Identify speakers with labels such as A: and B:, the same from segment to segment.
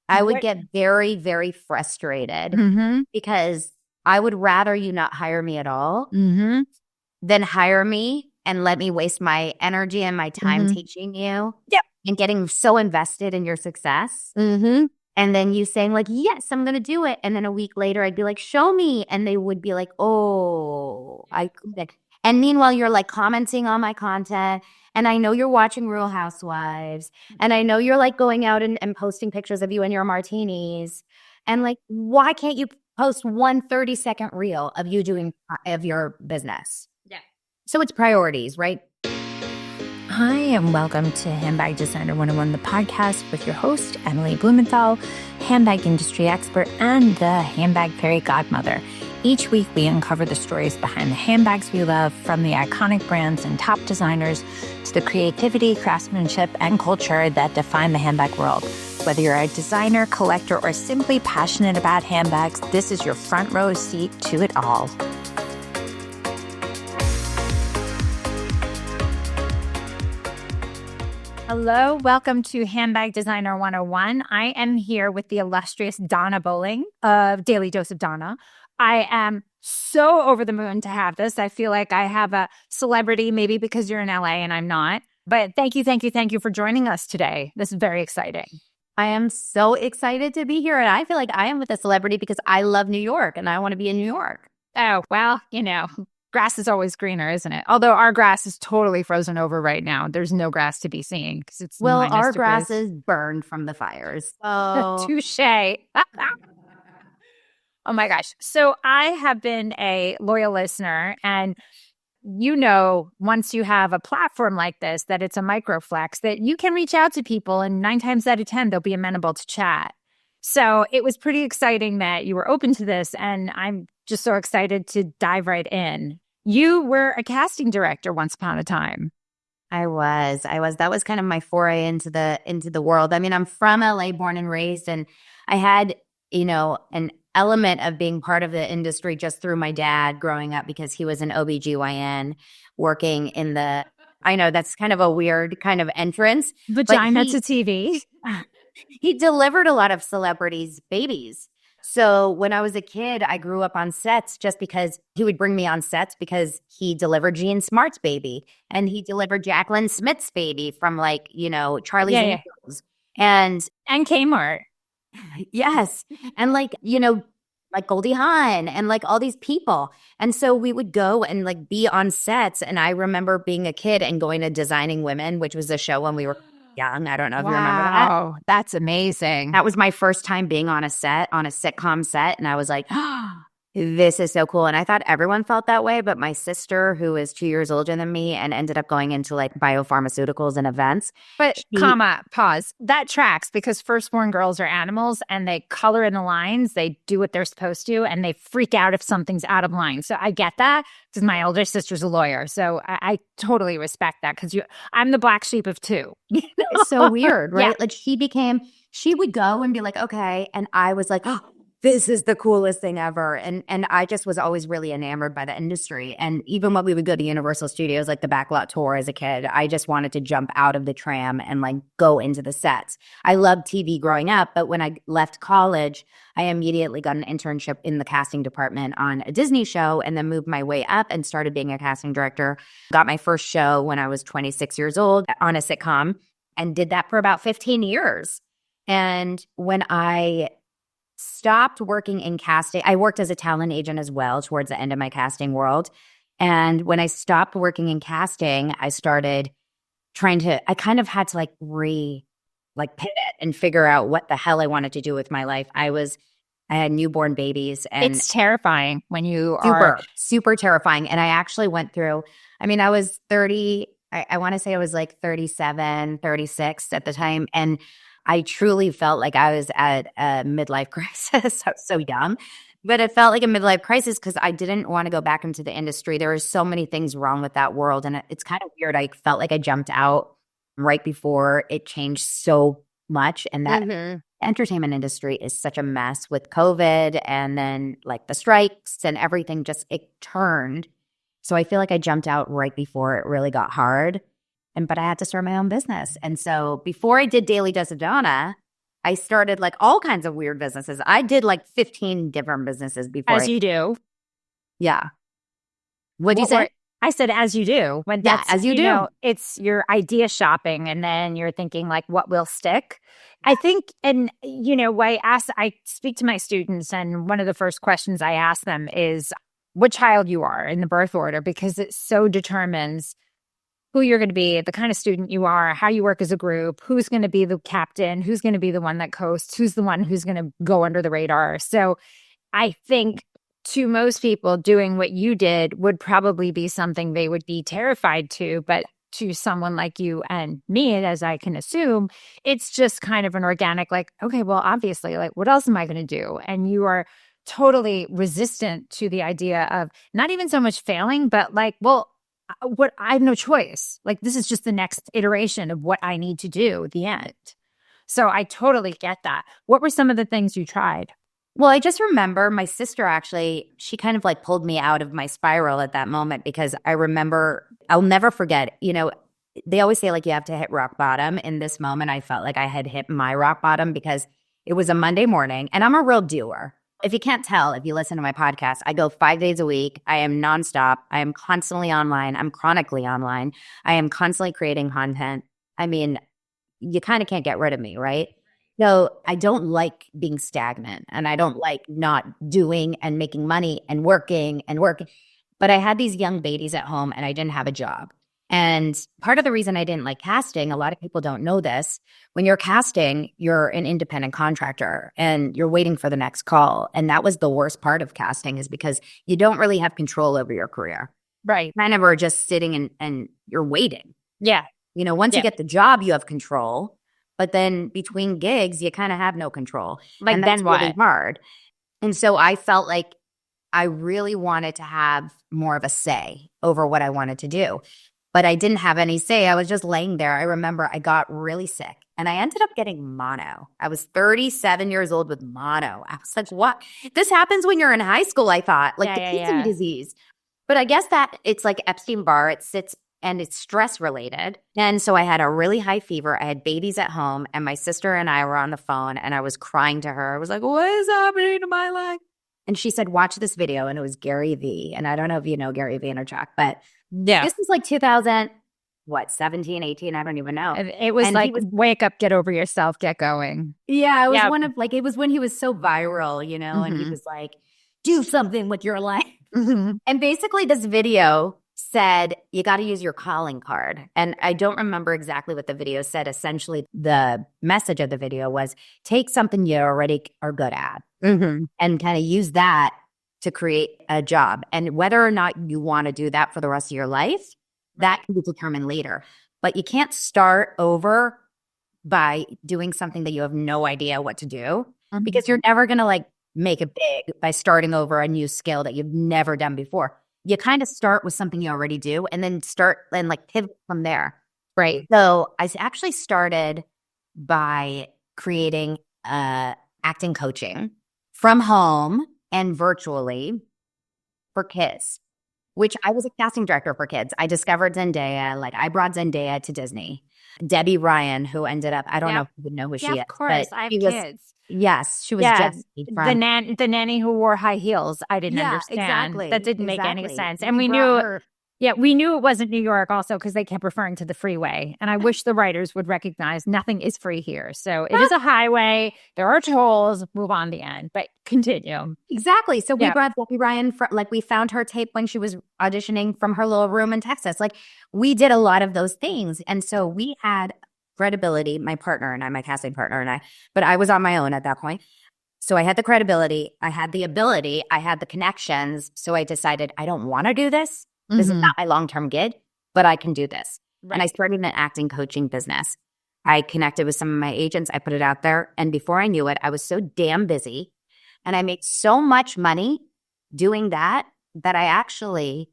A: I would get very, very frustrated because I would rather you not hire me at all than hire me and let me waste my energy and my time teaching you and getting so invested in your success. And then you saying like, yes, I'm going to do it. And then a week later, I'd be like, show me. And they would be like, oh, I couldn't. And meanwhile, you're like commenting on my content. And I know you're watching Real Housewives. And I know you're like going out and posting pictures of you and your martinis. And like, why can't you post one 30-second reel of you doing of your business? Yeah. So it's priorities, right?
B: Hi, and welcome to Handbag Designer 101, the podcast with your host, Emily Blumenthal, handbag industry expert and the handbag fairy godmother. Each week, we uncover the stories behind the handbags we love, from the iconic brands and top designers to the creativity, craftsmanship, and culture that define the handbag world. Whether you're a designer, collector, or simply passionate about handbags, this is your front row seat to it all. Hello, welcome to Handbag Designer 101. I am here with the illustrious Donna Bowling of Daily Dose of Donna. I am so over the moon to have this. I feel like I have a celebrity, maybe because you're in LA and I'm not. But thank you for joining us today. This is very exciting.
A: I am so excited to be here. And I feel like I am with a celebrity because I love New York and I want to be in New York.
B: Oh, well, you know, grass is always greener, isn't it? Although our grass is totally frozen over right now. There's no grass to be seen because it's
A: our grass is burned from the fires.
B: So touche. Oh my gosh. So I have been a loyal listener, and you know, once you have a platform like this, that it's a microflex, that you can reach out to people and 9 times out of 10, they'll be amenable to chat. So it was pretty exciting that you were open to this, and I'm just so excited to dive right in. You were a casting director once upon a time.
A: I was. That was kind of my foray into the world. I mean, I'm from LA, born and raised, and I had, you know, an element of being part of the industry just through my dad growing up, because he was an OB/GYN working in the, I know that's kind of a weird kind of entrance.
B: Vagina to TV.
A: He delivered a lot of celebrities' babies. So when I was a kid, I grew up on sets just because he would bring me on sets because he delivered Jean Smart's baby and he delivered Jacqueline Smith's baby from, like, you know, Charlie's Angels and
B: Kmart.
A: Yes. And like, you know, like Goldie Hawn and like all these people. And so we would go and like be on sets. And I remember being a kid and going to Designing Women, which was a show when we were young. I don't know if you remember that.
B: Oh, that's amazing.
A: That was my first time being on a set, on a sitcom set. And I was like, this is so cool. And I thought everyone felt that way. But my sister, who is 2 years older than me and ended up going into like biopharmaceuticals and events.
B: But pause. That tracks, because firstborn girls are animals and they color in the lines. They do what they're supposed to and they freak out if something's out of line. So I get that, because my older sister's a lawyer. So I totally respect that, because I'm the black sheep of two.
A: It's so weird, right? Yeah. Like she would go and be like, okay. And I was like, oh, this is the coolest thing ever. And I just was always really enamored by the industry. And even when we would go to Universal Studios, like the backlot tour as a kid, I just wanted to jump out of the tram and like go into the sets. I loved TV growing up, but when I left college, I immediately got an internship in the casting department on a Disney show and then moved my way up and started being a casting director. Got my first show when I was 26 years old on a sitcom and did that for about 15 years. And when I stopped working in casting, I worked as a talent agent as well towards the end of my casting world. And when I stopped working in casting, I started I kind of had to pivot and figure out what the hell I wanted to do with my life. I had newborn babies, and
B: it's terrifying when you
A: are super terrifying. And I actually went through, I mean, I was 30, I want to say I was like 37, 36 at the time. And I truly felt like I was at a midlife crisis. I was so young, but it felt like a midlife crisis because I didn't want to go back into the industry. There were so many things wrong with that world. And it's kind of weird. I felt like I jumped out right before it changed so much. And that entertainment industry is such a mess with COVID and then like the strikes and everything, just it turned. So I feel like I jumped out right before it really got hard. But I had to start my own business. And so before I did Daily Dose of Donna, I started like all kinds of weird businesses. I did like 15 different businesses before.
B: As you do.
A: Yeah. What'd you say?
B: I said, as you do. When
A: Yeah, as you do.
B: It's your idea shopping, and then you're thinking like, what will stick? I think, and I speak to my students, and one of the first questions I ask them is what child you are in the birth order, because it so determines who you're going to be, the kind of student you are, how you work as a group, who's going to be the captain, who's going to be the one that coasts, who's the one who's going to go under the radar. So I think to most people, doing what you did would probably be something they would be terrified to, but to someone like you and me, as I can assume, it's just kind of an organic, like, okay, well, obviously, like, what else am I going to do? And you are totally resistant to the idea of not even so much failing, but like, well, what, I have no choice. Like, this is just the next iteration of what I need to do, the end. So I totally get that. What were some of the things you tried?
A: Well, I just remember my sister actually, she kind of like pulled me out of my spiral at that moment, because I remember, I'll never forget, they always say like you have to hit rock bottom. In this moment, I felt like I had hit my rock bottom, because it was a Monday morning and I'm a real doer. If you can't tell, if you listen to my podcast, I go 5 days a week. I am nonstop. I am constantly online. I'm chronically online. I am constantly creating content. I mean, you kind of can't get rid of me, right? So I don't like being stagnant, and I don't like not doing and making money and working and working. But I had these young babies at home and I didn't have a job. And part of the reason I didn't like casting, a lot of people don't know this, when you're casting, you're an independent contractor and you're waiting for the next call. And that was the worst part of casting, is because you don't really have control over your career.
B: Right.
A: Kind of are just sitting and you're waiting.
B: Yeah.
A: Once you get the job, you have control. But then between gigs, you kind of have no control.
B: Like,
A: and that's
B: then what?
A: really hard. And so I felt like I really wanted to have more of a say over what I wanted to do. But I didn't have any say. I was just laying there. I remember I got really sick and I ended up getting mono. I was 37 years old with mono. I was like, what? This happens when you're in high school, I thought. Like the Q disease. But I guess that it's like Epstein-Barr. It sits and it's stress related. And so I had a really high fever. I had babies at home and my sister and I were on the phone and I was crying to her. I was like, what is happening to my life? And she said, watch this video. And it was Gary V. And I don't know if you know Gary Vaynerchuk, but this was like 17, 18, I don't even know.
B: It was like, wake up, get over yourself, get going.
A: Yeah, it was one of like, it was when he was so viral, and he was like, do something with your life. And basically this video said, you got to use your calling card. And I don't remember exactly what the video said. Essentially, the message of the video was take something you already are good at and kind of use that to create a job. And whether or not you want to do that for the rest of your life, that can be determined later. But you can't start over by doing something that you have no idea what to do because you're never going to like make it big by starting over a new skill that you've never done before. You kind of start with something you already do and then start and like pivot from there.
B: Right.
A: So I actually started by creating acting coaching from home and virtually for kids, which I was a casting director for kids. I discovered Zendaya. Like I brought Zendaya to Disney. Debbie Ryan, who ended up, I don't know if you would know who she is.
B: Of course. I have kids.
A: Yes, she was just
B: from the nanny who wore high heels. I didn't understand.
A: Exactly.
B: That didn't make any sense. And we knew we knew it wasn't New York also because they kept referring to the freeway. And I wish the writers would recognize nothing is free here. So it is a highway. There are tolls. Move on the end. But continue.
A: Exactly. So we brought Debbie Ryan, we found her tape when she was auditioning from her little room in Texas. Like we did a lot of those things. And so we had credibility, my partner and I, my casting partner and I, but I was on my own at that point. So I had the credibility, I had the ability, I had the connections. So I decided I don't want to do this. This is not my long-term gig, but I can do this. Right. And I started an acting coaching business. I connected with some of my agents. I put it out there. And before I knew it, I was so damn busy. And I made so much money doing that that I actually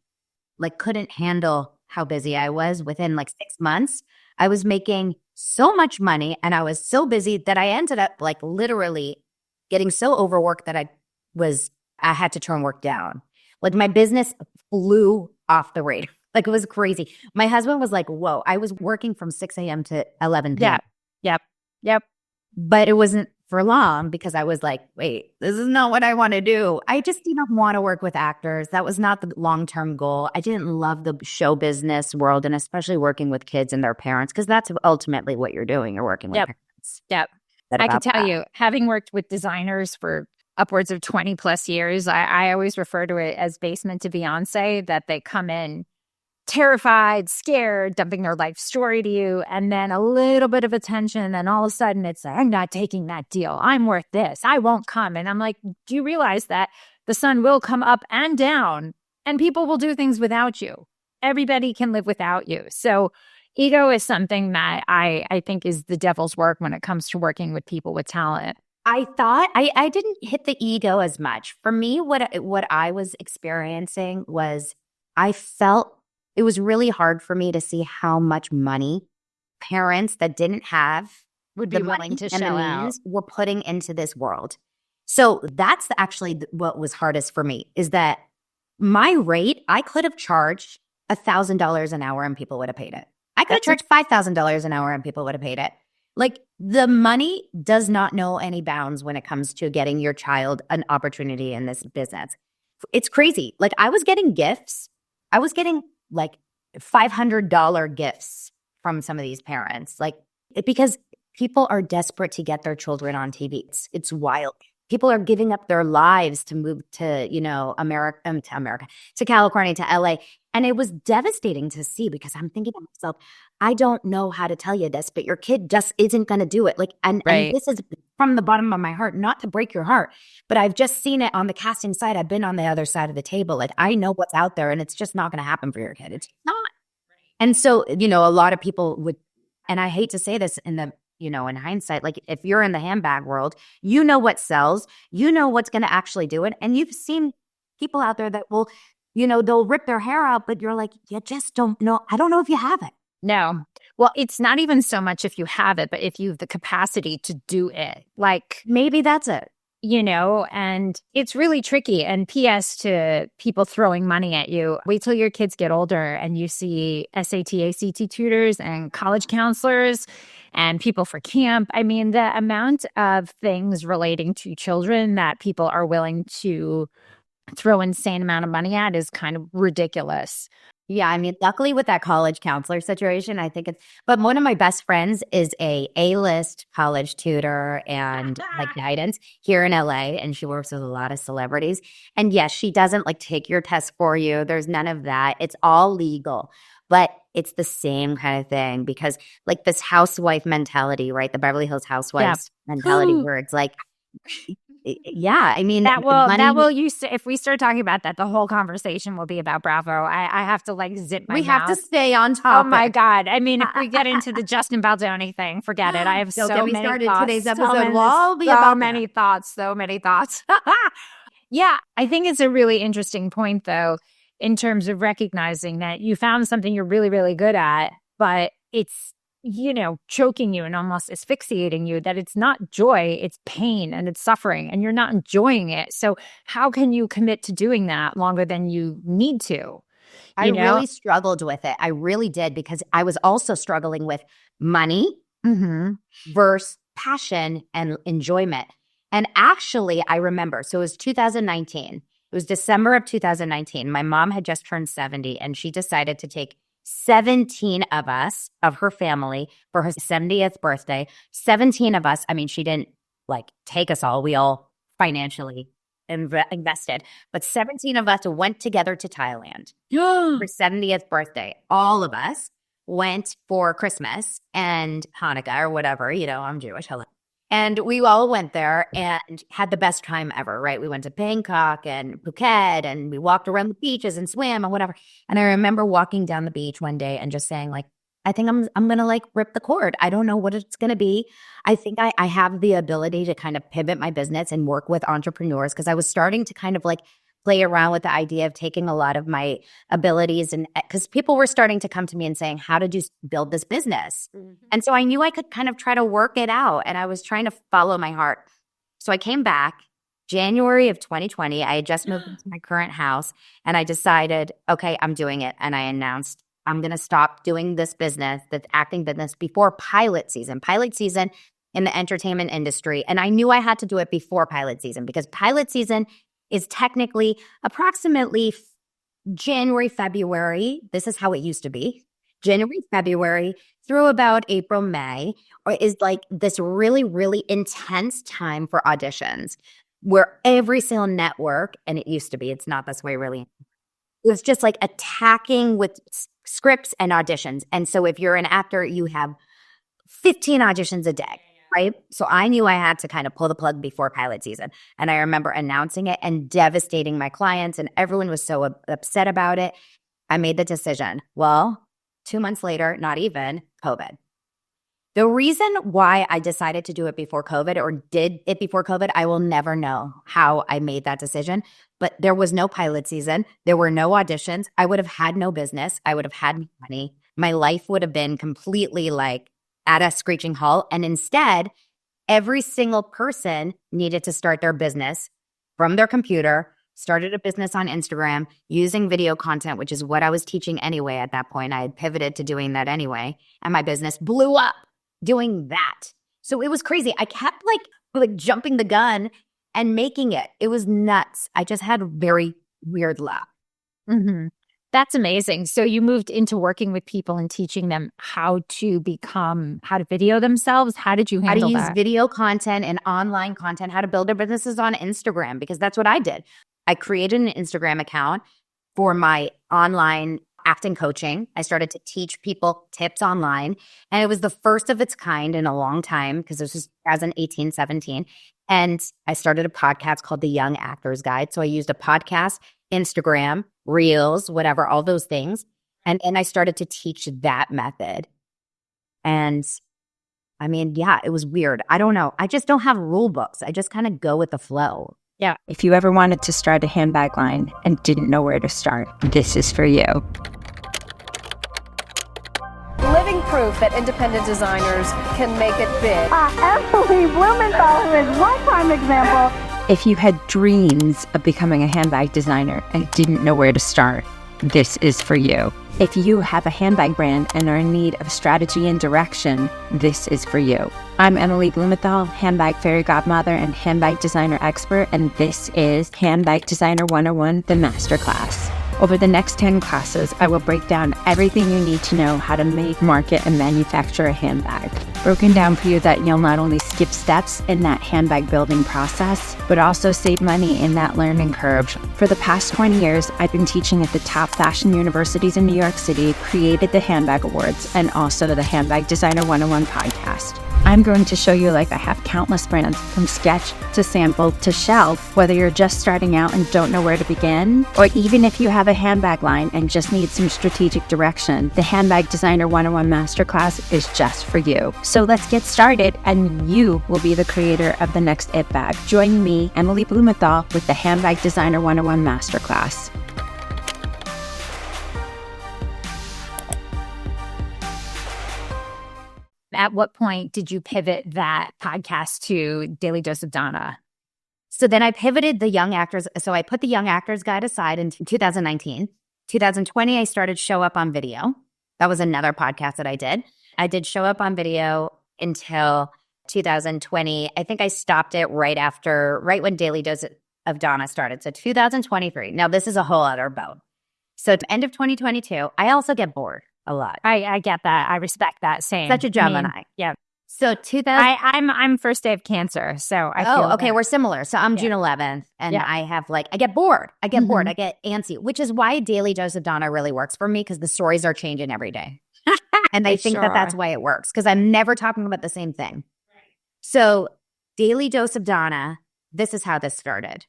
A: couldn't handle how busy I was. Within 6 months, I was making so much money and I was so busy that I ended up literally getting so overworked that I had to turn work down. My business flew off the radar. It was crazy. My husband was like, whoa, I was working from 6 a.m. to 11 p.m.
B: Yep.
A: But it wasn't for long because I was like, wait, this is not what I want to do. I just didn't want to work with actors. That was not the long-term goal. I didn't love the show business world, and especially working with kids and their parents, because that's ultimately what you're doing. You're working with parents.
B: Yep. I can tell you, having worked with designers for upwards of 20 plus years, I always refer to it as basement to Beyonce, that they come in terrified, scared, dumping their life story to you, and then a little bit of attention, and all of a sudden it's like, I'm not taking that deal. I'm worth this. I won't come. And I'm like, do you realize that the sun will come up and down, and people will do things without you? Everybody can live without you. So ego is something that I think is the devil's work when it comes to working with people with talent.
A: I thought I didn't hit the ego as much. For me, what I was experiencing was I felt it was really hard for me to see how much money parents that didn't have
B: would be willing to shell out
A: were putting into this world. So that's actually what was hardest for me, is that my rate, I could have charged $1,000 an hour and people would have paid it. I could have charged $5,000 an hour and people would have paid it. Like, the money does not know any bounds when it comes to getting your child an opportunity in this business. It's crazy. Like, I was getting gifts. I was getting like $500 gifts from some of these parents, like, because people are desperate to get their children on TV. It's wild. People are giving up their lives to move to, to California, to LA. And it was devastating to see, because I'm thinking to myself, I don't know how to tell you this, but your kid just isn't going to do it. Like, and this is from the bottom of my heart, not to break your heart, but I've just seen it on the casting side. I've been on the other side of the table. Like, I know what's out there, and it's just not going to happen for your kid. It's not. And so, a lot of people would, and I hate to say this in hindsight, like, if you're in the handbag world, you know what sells, you know what's going to actually do it. And you've seen people out there that will, they'll rip their hair out, but you're like, you just don't know. I don't know if you have it.
B: No. Well, it's not even so much if you have it, but if you have the capacity to do it. Like,
A: maybe that's it.
B: And it's really tricky. And PS to people throwing money at you, wait till your kids get older and you see SAT, ACT tutors and college counselors and people for camp. I mean, the amount of things relating to children that people are willing to throw insane amount of money at is kind of ridiculous.
A: Yeah, I mean, luckily with that college counselor situation, I think but one of my best friends is a A-list college tutor and like guidance here in LA, and she works with a lot of celebrities. And yes, she doesn't like take your test for you. There's none of that. It's all legal, but it's the same kind of thing, because like this housewife mentality, right? The Beverly Hills Housewives mentality where it's like, yeah, I mean,
B: if we start talking about that, the whole conversation will be about Bravo. I have to like zip my mouth.
A: We have to stay on top.
B: Oh my God. I mean, if we get into the Justin Baldoni thing, forget it. I have so many thoughts.
A: Today's episode will all be about
B: so many thoughts. Yeah, I think it's a really interesting point, though, in terms of recognizing that you found something you're really, really good at, but it's choking you and almost asphyxiating you, that it's not joy, it's pain and it's suffering, and you're not enjoying it. So how can you commit to doing that longer than you need to?
A: I really struggled with it. I really did, because I was also struggling with money versus passion and enjoyment. And actually, I remember, so it was 2019. It was December of 2019. My mom had just turned 70, and she decided to take 17 of us, of her family, for her 70th birthday. 17 of us. I mean, she didn't like take us all. We all financially invested. But 17 of us went together to Thailand for 70th birthday. All of us went for Christmas and Hanukkah or whatever. I'm Jewish. Hello. And we all went there and had the best time ever, right? We went to Bangkok and Phuket, and we walked around the beaches and swam and whatever. And I remember walking down the beach one day and just saying, like, I think I'm going to like rip the cord. I don't know what it's going to be. I think I have the ability to kind of pivot my business and work with entrepreneurs, because I was starting to kind of like play around with the idea of taking a lot of my abilities, and because people were starting to come to me and saying, how did you build this business? And so I knew I could kind of try to work it out, and I was trying to follow my heart. So I came back January of 2020. I had just moved into my current house, and I decided, okay, I'm doing it. And I announced I'm going to stop doing this business, this acting business, before pilot season. Pilot season in the entertainment industry. And I knew I had to do it before pilot season because pilot season is technically approximately January, February. This is how it used to be. January, February through about April, May is like this really, really intense time for auditions where every single network, and it used to be, it's not this way really. It was just like attacking with scripts and auditions. And so if you're an actor, you have 15 auditions a day, right? So I knew I had to kind of pull the plug before pilot season. And I remember announcing it and devastating my clients, and everyone was so upset about it. I made the decision. Well, 2 months later, not even, COVID. The reason why I decided to do it before COVID or did it before COVID, I will never know how I made that decision. But there was no pilot season. There were no auditions. I would have had no business. I would have had no money. My life would have been completely like at a screeching halt. And instead, every single person needed to start their business from their computer, started a business on Instagram using video content, which is what I was teaching anyway at that point. I had pivoted to doing that anyway. And my business blew up doing that. So it was crazy. I kept like jumping the gun and making it. It was nuts. I just had very weird luck.
B: Mm-hmm. That's amazing. So you moved into working with people and teaching them how to video themselves. How did you handle that?
A: How to use video content and online content, how to build their businesses on Instagram, because that's what I did. I created an Instagram account for my online acting coaching. I started to teach people tips online. And it was the first of its kind in a long time because this was 2018, 17. And I started a podcast called The Young Actors Guide. So I used a podcast, Instagram, Reels, whatever, all those things. And I started to teach that method. And I mean, yeah, it was weird. I don't know. I just don't have rule books. I just kind of go with the flow.
B: Yeah. If you ever wanted to start a handbag line and didn't know where to start, this is for you.
C: Living proof that independent designers can make it big.
D: Emily Blumenthal is one prime example.
B: If you had dreams of becoming a handbag designer and didn't know where to start, this is for you. If you have a handbag brand and are in need of strategy and direction, this is for you. I'm Emily Blumenthal, handbag fairy godmother and handbag designer expert, and this is Handbag Designer 101, the masterclass. Over the next 10 classes, I will break down everything you need to know how to make, market, and manufacture a handbag. Broken down for you that you'll not only skip steps in that handbag building process, but also save money in that learning curve. For the past 20 years, I've been teaching at the top fashion universities in New York City, created the Handbag Awards, and also the Handbag Designer 101 podcast. I'm going to show you like I have countless brands from sketch to sample to shelf, whether you're just starting out and don't know where to begin, or even if you have a handbag line and just need some strategic direction, the Handbag Designer 101 Masterclass is just for you. So let's get started, and you will be the creator of the next It Bag. Join me, Emily Blumenthal, with the Handbag Designer 101 Masterclass. At what point did you pivot that podcast to Daily Dose of Donna?
A: So then I pivoted the Young Actors. So I put the Young Actors Guide aside in 2019. 2020, I started Show Up on Video. That was another podcast that I did. I did Show Up on Video until 2020. I think I stopped it right when Daily Dose of Donna started. So 2023. Now this is a whole other boat. So at the end of 2022, I also get bored a lot.
B: I get that. I respect that. Same.
A: Such a Gemini.
B: Yeah.
A: So
B: I'm first day of Cancer, so I feel
A: okay,
B: that.
A: We're similar. So I'm June 11th, and I have I get bored. I get bored. I get antsy, which is why Daily Dose of Donna really works for me because the stories are changing every day. And I think that that's why it works because I'm never talking about the same thing. So Daily Dose of Donna, this is how this started.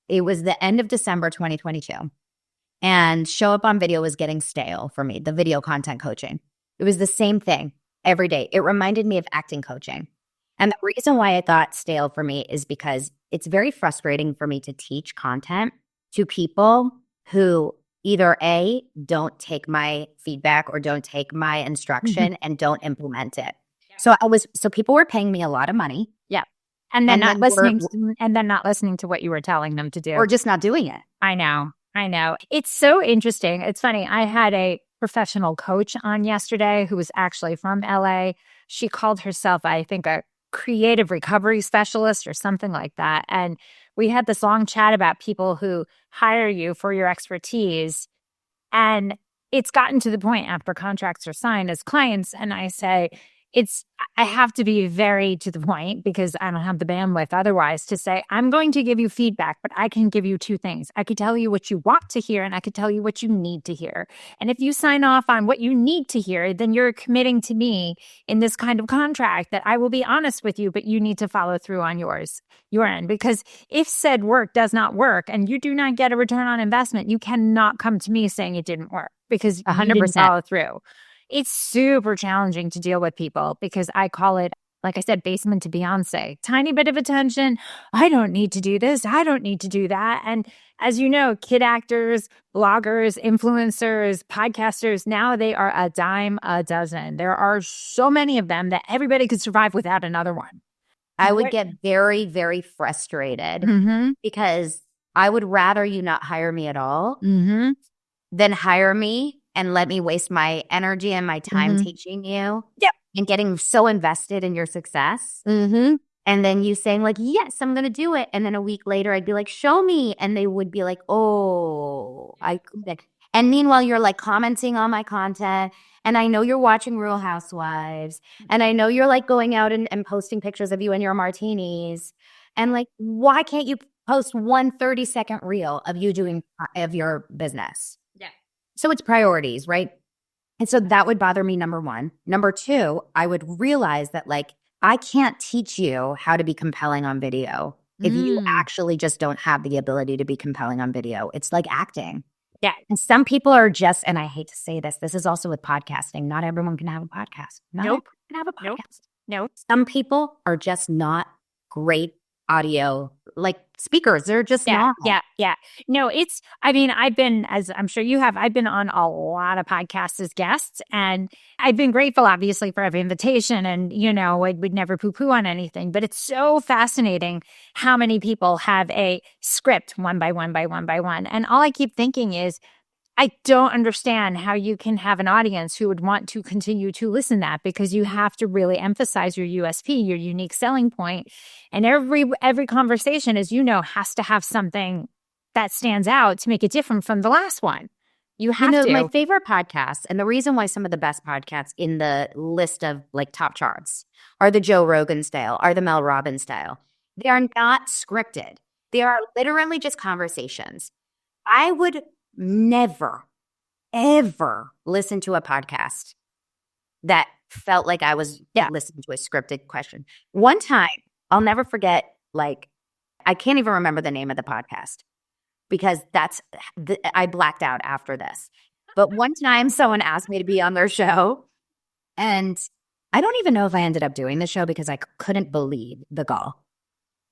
A: It was the end of December 2022. And Show Up on Video was getting stale for me, the video content coaching. It was the same thing every day. It reminded me of acting coaching. And the reason why I thought stale for me is because it's very frustrating for me to teach content to people who either A, don't take my feedback or don't take my instruction and don't implement it. So people were paying me a lot of money.
B: Yeah. And then not listening to what you were telling them to do.
A: Or just not doing it.
B: I know. It's so interesting. It's funny. I had a professional coach on yesterday who was actually from LA. She called herself, I think, a creative recovery specialist or something like that. And we had this long chat about people who hire you for your expertise. And it's gotten to the point after contracts are signed as clients. And I say, I have to be very to the point because I don't have the bandwidth otherwise to say, I'm going to give you feedback, but I can give you two things. I could tell you what you want to hear and I could tell you what you need to hear. And if you sign off on what you need to hear, then you're committing to me in this kind of contract that I will be honest with you, but you need to follow through on your end. Because if said work does not work and you do not get a return on investment, you cannot come to me saying it didn't work because 100% you didn't follow through. It's super challenging to deal with people because I call it, like I said, basement to Beyonce. Tiny bit of attention. I don't need to do this. I don't need to do that. And as you know, kid actors, bloggers, influencers, podcasters, now they are a dime a dozen. There are so many of them that everybody could survive without another one.
A: I would get very, very frustrated because I would rather you not hire me at all than hire me and let me waste my energy and my time teaching you and getting so invested in your success. And then you saying like, yes, I'm going to do it. And then a week later, I'd be like, show me. And they would be like, oh, I couldn't. And meanwhile, you're like commenting on my content. And I know you're watching Real Housewives. And I know you're like going out and posting pictures of you and your martinis. And like, why can't you post one 30-second reel of you doing of your business? So it's priorities, right? And so that would bother me, number one. Number two, I would realize that like I can't teach you how to be compelling on video if you actually just don't have the ability to be compelling on video. It's like acting.
B: Yeah.
A: And some people are just, and I hate to say this is also with podcasting. Not everyone can have a podcast. Not everyone can have a podcast.
B: Nope.
A: Some people are just not great audio like speakers. They're just not.
B: Yeah. No, I've been, as I'm sure you have, I've been on a lot of podcasts as guests, and I've been grateful, obviously, for every invitation. And, I would never poo-poo on anything. But it's so fascinating how many people have a script one by one. And all I keep thinking is, I don't understand how you can have an audience who would want to continue to listen to that, because you have to really emphasize your USP, your unique selling point. And every conversation, as you know, has to have something that stands out to make it different from the last one. You have to.
A: My favorite podcasts, and the reason why some of the best podcasts in the list of like top charts are the Joe Rogan style, are the Mel Robbins style. They are not scripted. They are literally just conversations. I would never, ever listen to a podcast that felt like I was listening to a scripted question. One time, I'll never forget, like, I can't even remember the name of the podcast because I blacked out after this. But one time, someone asked me to be on their show, and I don't even know if I ended up doing the show because I couldn't believe the gall.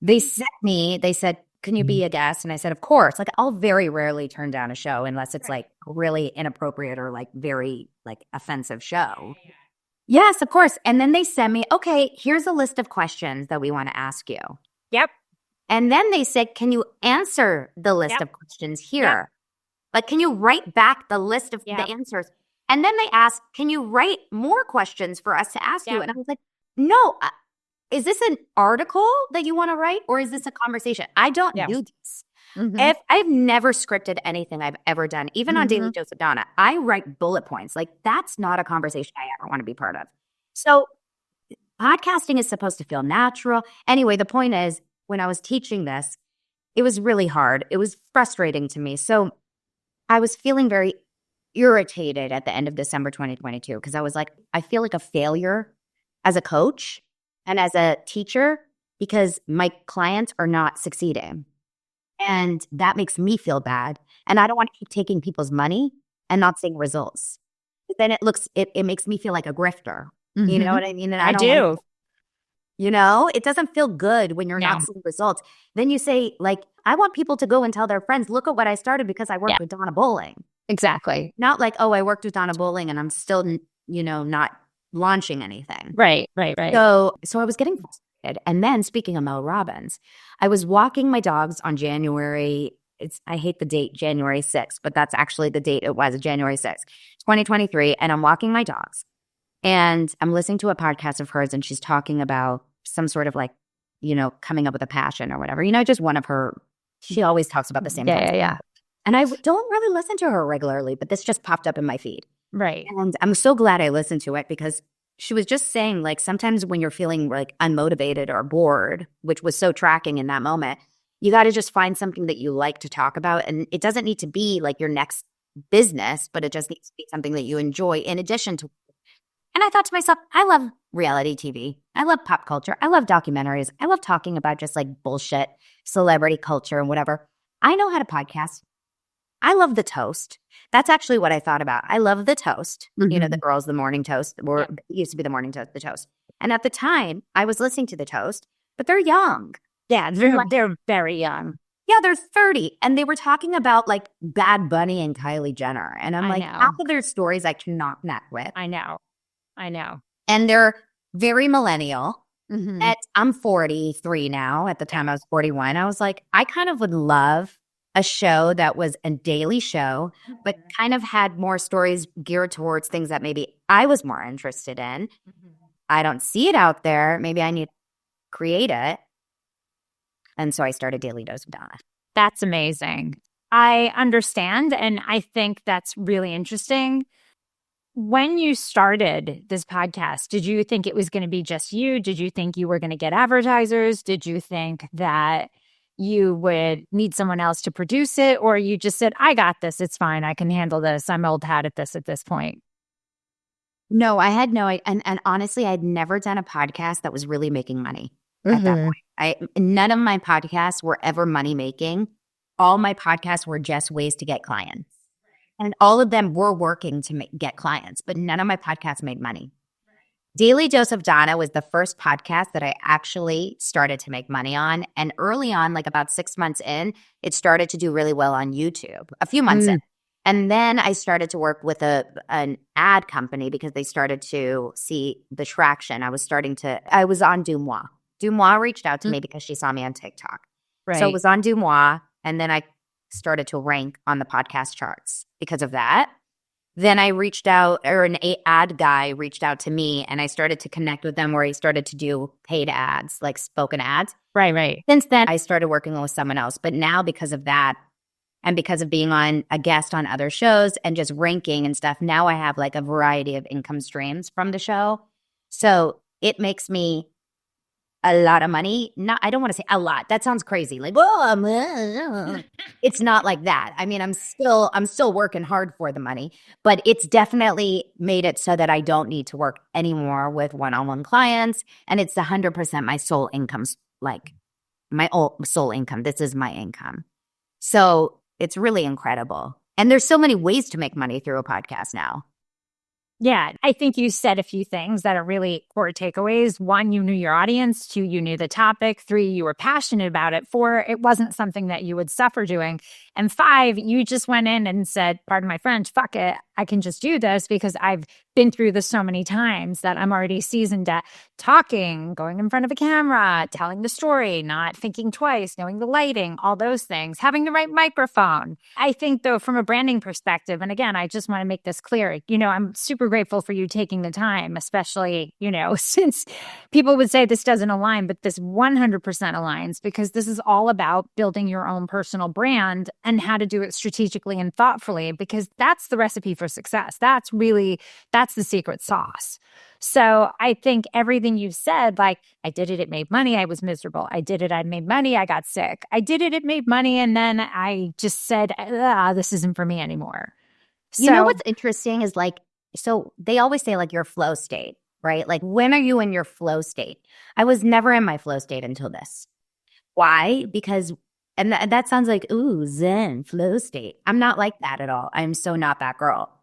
A: They said, can you be a guest? And I said, of course. Like, I'll very rarely turn down a show unless it's like really inappropriate or like very like offensive show. Yes, of course. And then they sent me, okay, here's a list of questions that we want to ask you.
B: Yep.
A: And then they said, can you answer the list of questions here?
B: Yep.
A: Like, can you write back the list of the answers? And then they asked, can you write more questions for us to ask you? And I was like, no, is this an article that you want to write, or is this a conversation? I don't do this. If I've never scripted anything I've ever done, even on Daily Dose of Donna, I write bullet points. Like, that's not a conversation I ever want to be part of. So podcasting is supposed to feel natural. Anyway, the point is, when I was teaching this, it was really hard. It was frustrating to me. So I was feeling very irritated at the end of December 2022 because I was like, I feel like a failure as a coach and as a teacher because my clients are not succeeding. And that makes me feel bad. And I don't want to keep taking people's money and not seeing results. But then it makes me feel like a grifter. You know what I mean? And
B: I do.
A: It doesn't feel good when you're not seeing results. Then you say, like, I want people to go and tell their friends, look at what I started because I worked with Donna Bowling.
B: Exactly.
A: Not like, oh, I worked with Donna Bowling and I'm still, not launching anything.
B: Right.
A: So I was getting frustrated. And then speaking of Mel Robbins, I was walking my dogs on I hate the date, January 6th, but that's actually the date it was, January 6th, 2023. And I'm walking my dogs and I'm listening to a podcast of hers and she's talking about some sort of like, coming up with a passion or whatever. Just one of her, she always talks about the same thing.
B: Yeah.
A: And I don't really listen to her regularly, but this just popped up in my feed.
B: Right.
A: And I'm so glad I listened to it because she was just saying, like, sometimes when you're feeling like unmotivated or bored, which was so tracking in that moment, you got to just find something that you like to talk about. And it doesn't need to be like your next business, but it just needs to be something that you enjoy in addition to. And I thought to myself, I love reality TV. I love pop culture. I love documentaries. I love talking about just like bullshit, celebrity culture and whatever. I know how to podcast. I love the toast. That's actually what I thought about. I love the toast.
B: Mm-hmm.
A: The girls, the morning toast, or it used to be the morning toast, the toast. And at the time, I was listening to the toast, but they're young.
B: Yeah, they're very young.
A: Yeah, they're 30. And they were talking about like Bad Bunny and Kylie Jenner. And I'm like, half of their stories I cannot connect with.
B: I know.
A: And they're very millennial.
B: Mm-hmm.
A: I'm 43 now. At the time I was 41. I was like, I kind of would love a show that was a daily show, but kind of had more stories geared towards things that maybe I was more interested in.
B: Mm-hmm.
A: I don't see it out there. Maybe I need to create it. And so I started Daily Dose of Donna.
B: That's amazing. I understand. And I think that's really interesting. When you started this podcast, did you think it was going to be just you? Did you think you were going to get advertisers? Did you think that you would need someone else to produce it? Or you just said, I got this. It's fine. I can handle this. I'm old hat at this point.
A: No, I had and honestly, I'd never done a podcast that was really making money at that point. None of my podcasts were ever money making. All my podcasts were just ways to get clients. And all of them were working to get clients, but none of my podcasts made money. Daily Dose of Donna was the first podcast that I actually started to make money on. And early on, like about 6 months in, it started to do really well on YouTube, a few months in. And then I started to work with an ad company because they started to see the traction. I was on 𝐷euxMoi. 𝐷euxMoi reached out to me because she saw me on TikTok.
B: Right.
A: So it was on 𝐷euxMoi, and then I started to rank on the podcast charts because of that. Then I reached out, or an ad guy reached out to me, and I started to connect with them where he started to do paid ads, like spoken ads.
B: Right.
A: Since then, I started working with someone else. But now because of that, and because of being on a guest on other shows and just ranking and stuff, now I have like a variety of income streams from the show. So it makes me a lot of money. I don't want to say a lot. That sounds crazy. Like, it's not like that. I mean, I'm still working hard for the money, but it's definitely made it so that I don't need to work anymore with one-on-one clients. And it's 100% my sole income, like my sole income. This is my income. So it's really incredible. And there's so many ways to make money through a podcast now.
B: Yeah, I think you said a few things that are really core takeaways. 1, you knew your audience. 2, you knew the topic. 3, you were passionate about it. 4, it wasn't something that you would suffer doing. And 5, you just went in and said, pardon my French, fuck it. I can just do this because I've been through this so many times that I'm already seasoned at talking, going in front of a camera, telling the story, not thinking twice, knowing the lighting, all those things, having the right microphone. I think, though, from a branding perspective, and again, I just want to make this clear, I'm super grateful for you taking the time, especially, since people would say this doesn't align, but this 100% aligns because this is all about building your own personal brand and how to do it strategically and thoughtfully, because that's the recipe for success. That's the secret sauce. So I think everything you've said, like, I did it, it made money, I was miserable. I did it, I made money, I got sick. I did it, it made money, and then I just said, this isn't for me anymore.
A: You know what's interesting is like, so they always say like your flow state, right? Like, when are you in your flow state? I was never in my flow state until this. Why? Because, and that sounds like, ooh, zen, flow state. I'm not like that at all. I'm so not that girl.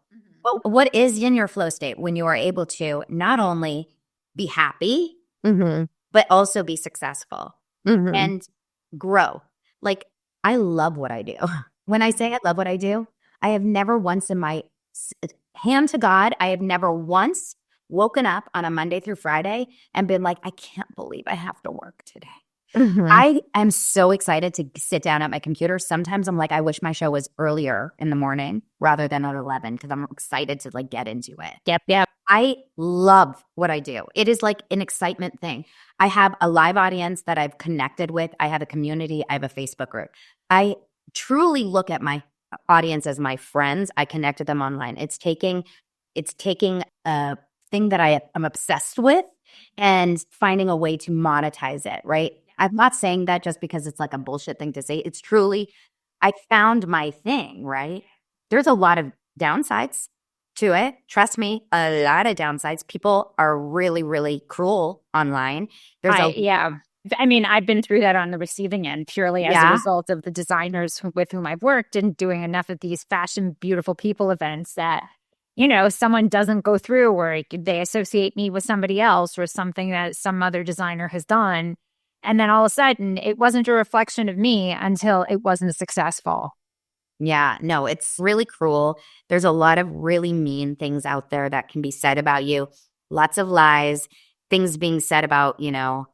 A: But what is in your flow state when you are able to not only be happy, but also be successful and grow? Like, I love what I do. When I say I love what I do, I have never once in my hand to God, I have never once woken up on a Monday through Friday and been like, I can't believe I have to work today. I am so excited to sit down at my computer. Sometimes I'm like, I wish my show was earlier in the morning rather than at 11 because I'm excited to like get into it.
B: Yep.
A: I love what I do. It is like an excitement thing. I have a live audience that I've connected with. I have a community. I have a Facebook group. I truly look at my audience as my friends. I connect with them online. It's taking a thing that I am obsessed with and finding a way to monetize it, right? I'm not saying that just because it's like a bullshit thing to say. It's truly, I found my thing, right? There's a lot of downsides to it. Trust me, a lot of downsides. People are really, really cruel online.
B: I mean, I've been through that on the receiving end purely as a result of the designers with whom I've worked and doing enough of these fashion, beautiful people events that, you know, someone doesn't go through or they associate me with somebody else or something that some other designer has done. And then all of a sudden, it wasn't a reflection of me until it wasn't successful.
A: Yeah, no, it's really cruel. There's a lot of really mean things out there that can be said about you. Lots of lies, things being said about, you know,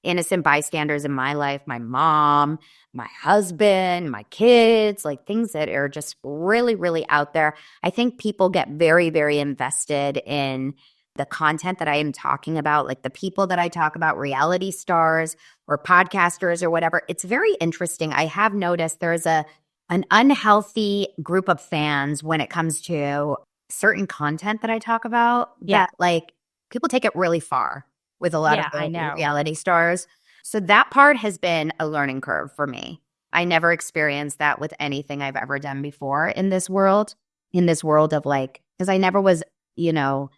A: innocent bystanders in my life, my mom, my husband, my kids, like things that are just really, really out there. I think people get very, very invested in the content that I am talking about, like the people that I talk about, reality stars or podcasters or whatever. It's very interesting. I have noticed there's an unhealthy group of fans when it comes to certain content that I talk about.
B: Yeah.
A: That like people take it really far with a lot of the reality stars. So that part has been a learning curve for me. I never experienced that with anything I've ever done before in this world of like, because I never was, you know,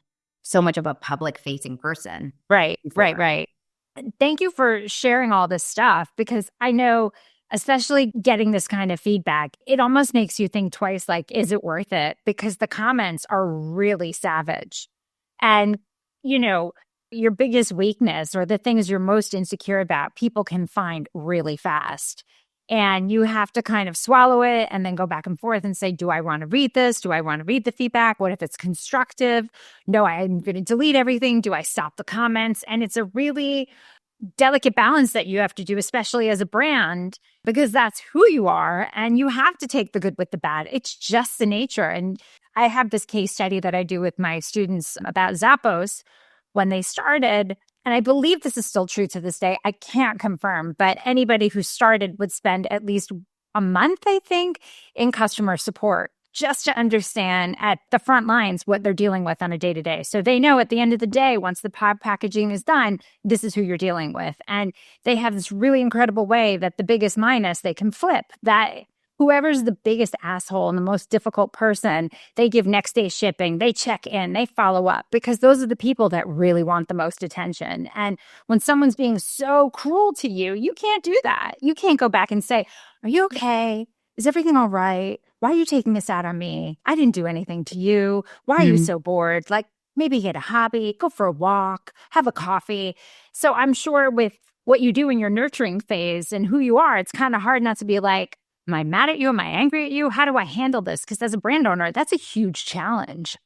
A: so much of a public facing person.
B: Right. Thank you for sharing all this stuff because I know, especially getting this kind of feedback, it almost makes you think twice, like, is it worth it? Because the comments are really savage. And, you know, your biggest weakness or the things you're most insecure about, people can find really fast. And you have to kind of swallow it and then go back and forth and say, do I want to read this? Do I want to read the feedback? What if it's constructive? No, I'm going to delete everything. Do I stop the comments? And it's a really delicate balance that you have to do, especially as a brand, because that's who you are. And you have to take the good with the bad. It's just the nature. And I have this case study that I do with my students about Zappos when they started. And I believe this is still true to this day. I can't confirm, but anybody who started would spend at least a month, I think, in customer support just to understand at the front lines what they're dealing with on a day-to-day. So they know at the end of the day, once the packaging is done, this is who you're dealing with. And they have this really incredible way that the biggest minus they can flip, that whoever's the biggest asshole and the most difficult person, they give next day shipping, they check in, they follow up, because those are the people that really want the most attention. And when someone's being so cruel to you, you can't do that. You can't go back and say, are you okay? Is everything all right? Why are you taking this out on me? I didn't do anything to you. Why are you so bored? Like, maybe get a hobby, go for a walk, have a coffee. So I'm sure with what you do in your nurturing phase and who you are, it's kind of hard not to be like, am I mad at you? Am I angry at you? How do I handle this? Because as a brand owner, that's a huge challenge.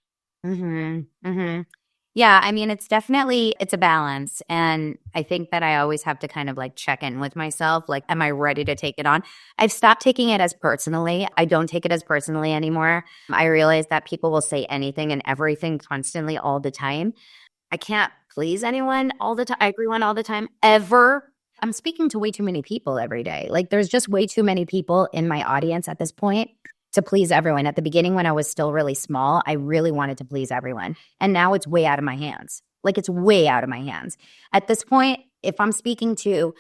A: Yeah, I mean, it's a balance. And I think that I always have to kind of like check in with myself. Like, am I ready to take it on? I've stopped taking it as personally. I don't take it as personally anymore. I realize that people will say anything and everything constantly all the time. I can't please anyone all the time, everyone all the time, ever. I'm speaking to way too many people every day. Like, there's just way too many people in my audience at this point to please everyone. At the beginning, when I was still really small, I really wanted to please everyone. And now it's way out of my hands. Like, it's way out of my hands. At this point, if I'm speaking to,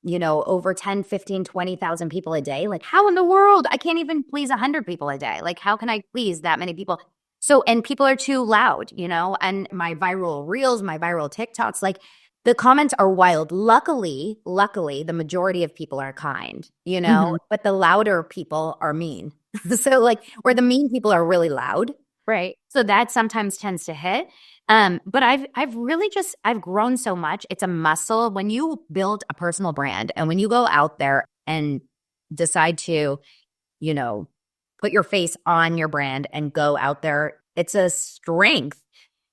A: you know, over 10, 15, 20,000 people a day, like, how in the world? I can't even please 100 people a day. Like, how can I please that many people? So, and people are too loud, you know, and my viral reels, my viral TikToks, like, the comments are wild. Luckily, the majority of people are kind, you know, but the louder people are mean. So like, where the mean people are really loud.
B: Right.
A: So that sometimes tends to hit. But I've grown so much. It's a muscle. When you build a personal brand and when you go out there and decide to, you know, put your face on your brand and go out there, it's a strength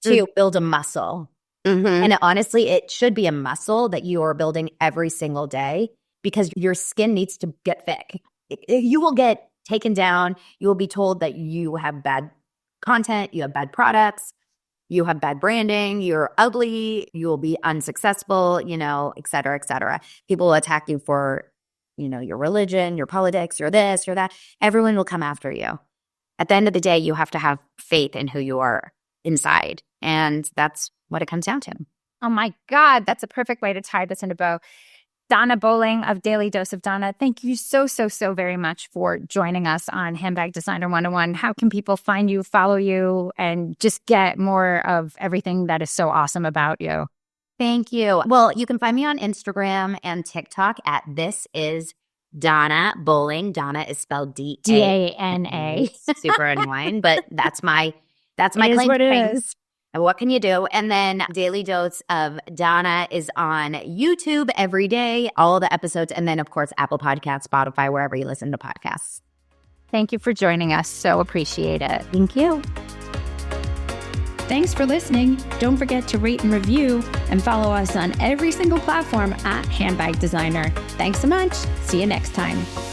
A: to build a muscle. And honestly, it should be a muscle that you are building every single day because your skin needs to get thick. You will get taken down. You will be told that you have bad content, you have bad products, you have bad branding, you're ugly, you will be unsuccessful, et cetera, et cetera. People will attack you for, your religion, your politics, your this, your that. Everyone will come after you. At the end of the day, you have to have faith in who you are inside. And that's what it comes down to.
B: Oh my God, that's a perfect way to tie this in a bow. Donna Bowling of Daily Dose of Donna, thank you so very much for joining us on Handbag Designer 101. How can people find you, follow you, and just get more of everything that is so awesome about you?
A: Thank you. Well, you can find me on Instagram and TikTok at This Is Donna Bowling. Donna is spelled
B: D-A-N-A.
A: Super annoying, but that's my
B: It
A: claim
B: is what
A: to
B: it
A: fame.
B: is.
A: And what can you do? And then Daily Dose of Donna is on YouTube every day, all the episodes. And then, of course, Apple Podcasts, Spotify, wherever you listen to podcasts.
B: Thank you for joining us. So appreciate it.
A: Thank you.
E: Thanks for listening. Don't forget to rate and review and follow us on every single platform at Handbag Designer. Thanks so much. See you next time.